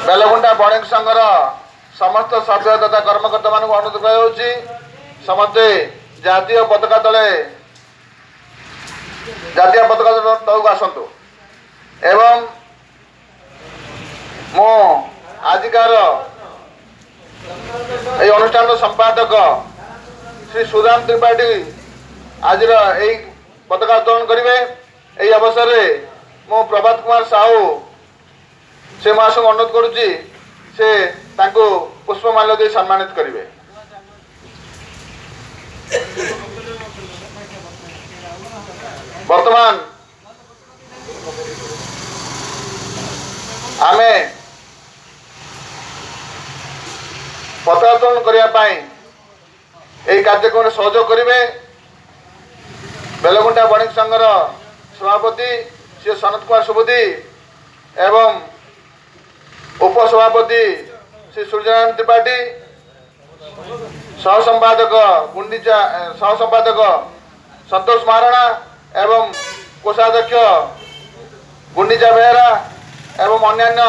बेलगुंडा बणिक संघर समस्त सभ्य तथा कर्मकर्ता मान अनुरोध कर समस्ते जातीय पताका तले जातीय पताका तलक आसतु एवं मो आजिकार ये अनुष्ठान संपादक श्री सुदाम त्रिपाठी आज पताका उत्तोलन करेंगे। यही अवसर में मो प्रभात कुमार साहू से महाशय अनुरोध करुच्ची से पुष्पमाल्य दे सम्मानित करेंगे। वर्तमान आमे पताका उत्तोलन करने यही कार्यक्रम सहयोग करेंगे। बेलगुंडा बणिक संघर सभापति श्री सनत कुमार सुबुद्धि एवं उपसभापति श्री सूर्यनारायण त्रिपाठी सहसंपादक संतोष महाराणा एवं कोषाध्यक्ष गुंडीचा बेहरा एवं अन्यान्य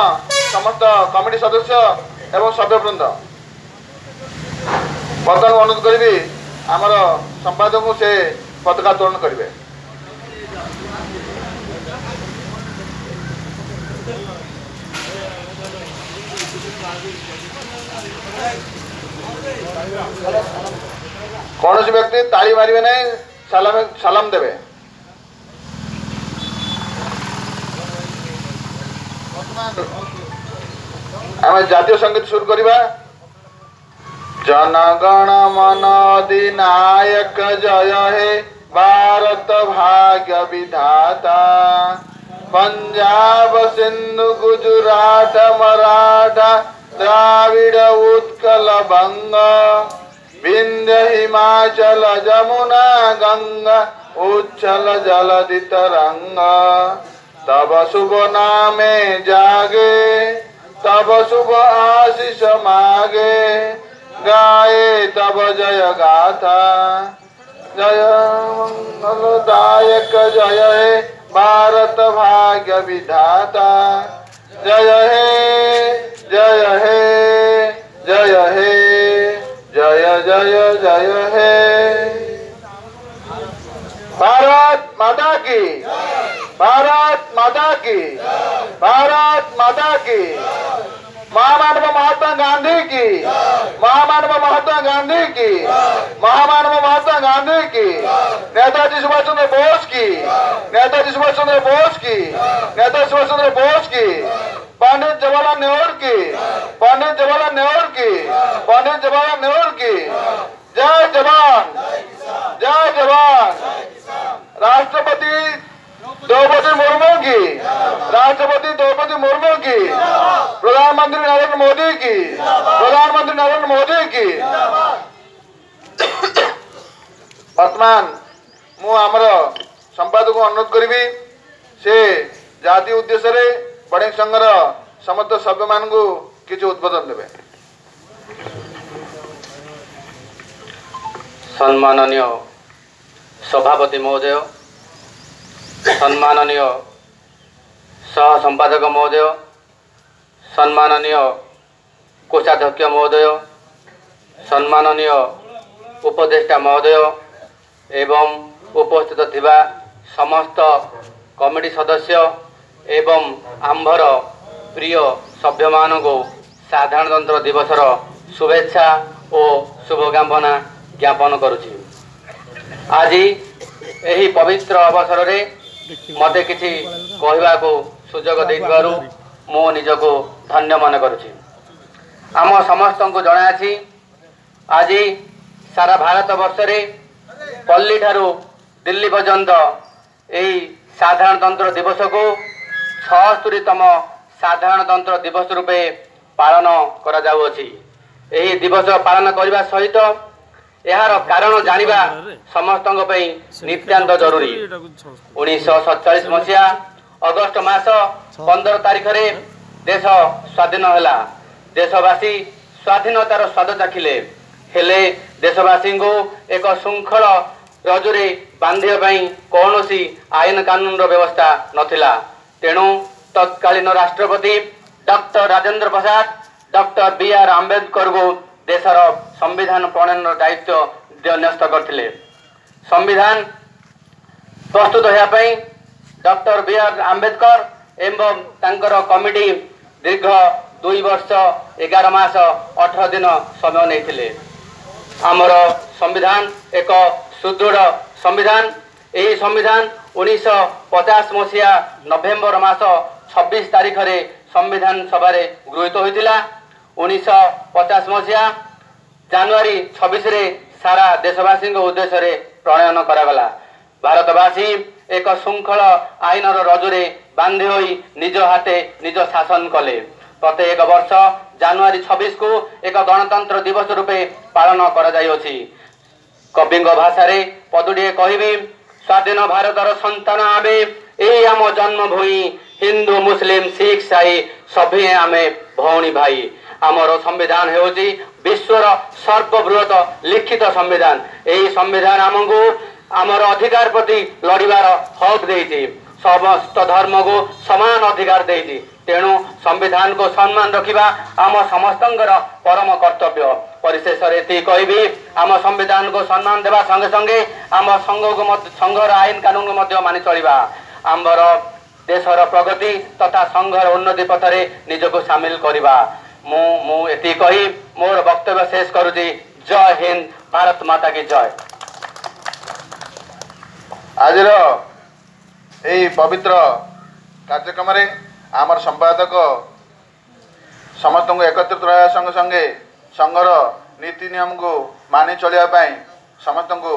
समस्त कमिटी सदस्य एवं सभ्यवृंद बर्तमान अनुरोध करी आमर संपादक को से पताका उत्तोलन करेंगे। कौन व्यक्ति ताली मारे नहीं सलाम देवे। आम जातीय संगीत शुरू करवा। जनगण मन अधिनायक जय हे भारत भाग्य विधाता पंजाब सिंधु गुजरात मराठा द्राविड़ उत्कल बंग विंध्य हिमाचल जमुना गंगा उच्छल जलधि तरंग तब शुभ नामे जागे तब शुभ आशीष मागे गाए तब जय गाथा जय मंगलदायक जय हे भारत भाग्य विधाता जय हे जय हे जय हे जय जय जय हे। भारत माता की भारत माता की भारत माता की महामानव महात्मा गांधी की महामानव महात्मा गांधी की महामानव महात्मा गांधी की नेताजी सुभाष चंद्र बोस की नेताजी सुभाष चंद्र बोस की नेताजी सुभाष चंद्र बोस की पंडित जवाहरलाल नेहरू की पंडित जवाहरलाल नेहरू की पंडित जवाहरलाल नेहरू की जय जवान जय जवान। राष्ट्रपति द्रौपदी मुर्मू की राष्ट्रपति द्रौपदी मुर्मू की प्रधानमंत्री नरेंद्र मोदी की प्रधानमंत्री नरेंद्र मोदी की। वर्तमान मु आमर संपादक को अनुरोध करी से जातीय उद्देश्य बणिक संघर समस्त सभ्य मान को किसी उद्बोधन देवे। सम्माननीय सभापति महोदय सम्माननीय सह संपादक महोदय सम्माननीय कोषाध्यक्ष महोदय सम्माननीय उपदेष्टा महोदय एवं उपस्थित थिबा समस्त कमिटी सदस्य एवं आंभर प्रिय सभ्य मान को साधारणतंत्र दिवसर शुभेच्छा और शुभकामना ज्ञापन करुछि। आज यही पवित्र अवसर रे मते किछि कहवा को सुजोग देइबारु मो निजको धन्य मन करुछि। आम समस्त को जनाछि आज सारा भारत वर्ष रे पल्ली ठारू दिल्ली पर्यंत यही साधारणतंत्र दिवस को 76तम साधारणतंत्र दिवस रूपे पालन करा जाउअछि। यही दिवस पालन करने सहित यार कारण जानिबा समस्त नित्यांत जरूरी। 1947 मसीहा अगस्ट मास 15 तारिख रे देश स्वाधीन हैला। देशवासी स्वाधीनतार स्वाद चाखिले हेले देशवासी को एक श्रृंखल रजुरे बांधिया कौन आईन कानून व्यवस्था नथिला। तेणु तत्कालीन राष्ट्रपति doctor Rajendra Prasad doctor B R. Ambedkar को देशर संविधान प्रणयन दायित्व न्यस्त करथिले। संविधान प्रस्तुत होयापई डॉक्टर बी.आर. आंबेडकर एवं तांकर कमिटी दीर्घ 2 वर्ष 11 मास 18 दिन समय नहीं। आमर संविधान एक सुदृढ़ संविधान। यही संविधान 1950 मसीहा नवेम्बर मास 26 तारीख रे संविधान सभा गृहीत होता। 1950 मसीहा जनवरी 26 रे सारा देशवासी उद्देश्य रे प्रणयन करागला। भारतवासी एक श्रृंखल आईनर रजुरे बांधि होई निज हाथे निज शासन कले। प्रत्येक वर्ष जनवरी 26 को एक गणतंत्र दिवस रूपे पालन करा जायछि। कवि भाषा रे पदुडे कहबी स्वाधीन भारतर संतान आमे ए आम जन्मभूमि हिंदू मुस्लिम सिख साई सभी आमे भौणी भाई। आमर संविधान हेउछि विश्वर सर्वबृहत लिखित संविधान। यही संविधान आमको आमर अधिकार प्रति लड़िबार हक देइछि। समस्त धर्म को समान अधिकार देइछि। तेणु संविधान को सम्मान रखिबा आम समस्तंकर परम कर्तव्य। परिशेष रे कहबी आम संविधान को सम्मान देवा संगे संगे आम संघ को संघर आईन कानून को मध्य मानि चलिबा। आमर देशर प्रगति तथा संघर उन्नति पथरे निजको सामिल करिबा। मु एति कही मोर वक्तव्य शेष करुछि। जय हिंद, भारत माता की जय। आज यही पवित्र कार्यक्रम रे आमर संपादक समस्त को एकत्रित रहा संगे संगे संघर नीति नियम को मानि चलिया समस्त को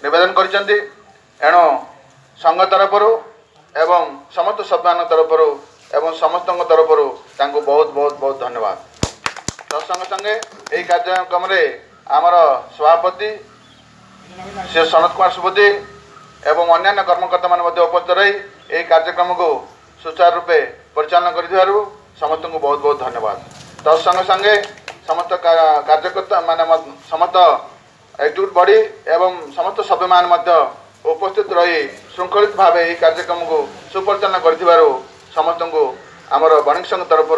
निवेदन करछन्ति। एणु संघ तरफ एवं समस्त सभ्यान तरफ एवं समस्त तरफ तांको बहुत बहुत बहुत धन्यवाद। तत्संगे संगे यही कार्यक्रम रे आमर सभापति श्री सनत कुमार सुबुद्धि एवं अन्य कर्मकर्ता मान उपस्थित रही यही कार्यक्रम को सुचारू रूपे परिचालन कर समस्त को बहुत बहुत धन्यवाद। तत्संगे संगे समस्त कार्यकर्ता मान समस्त एक्टिविटी बॉडी एवं समस्त सभ्य मान उपस्थित रही श्रृंखलित भाव यह कार्यक्रम को सुपरिचालन कर समस्त को आमर बणिक संघ तरफ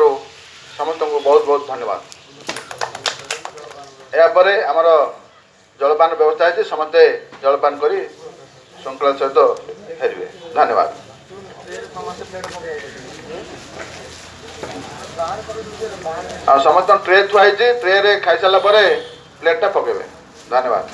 समस्त को बहुत बहुत धन्यवाद। यापर आमर जलपान व्यवस्था है समस्ते जलपान करी श्रृंखला सहित फेरवे। धन्यवाद। समस्त ट्रे थुआई ट्रे रे खाई सारा प्लेटा पकेबे। धन्यवाद।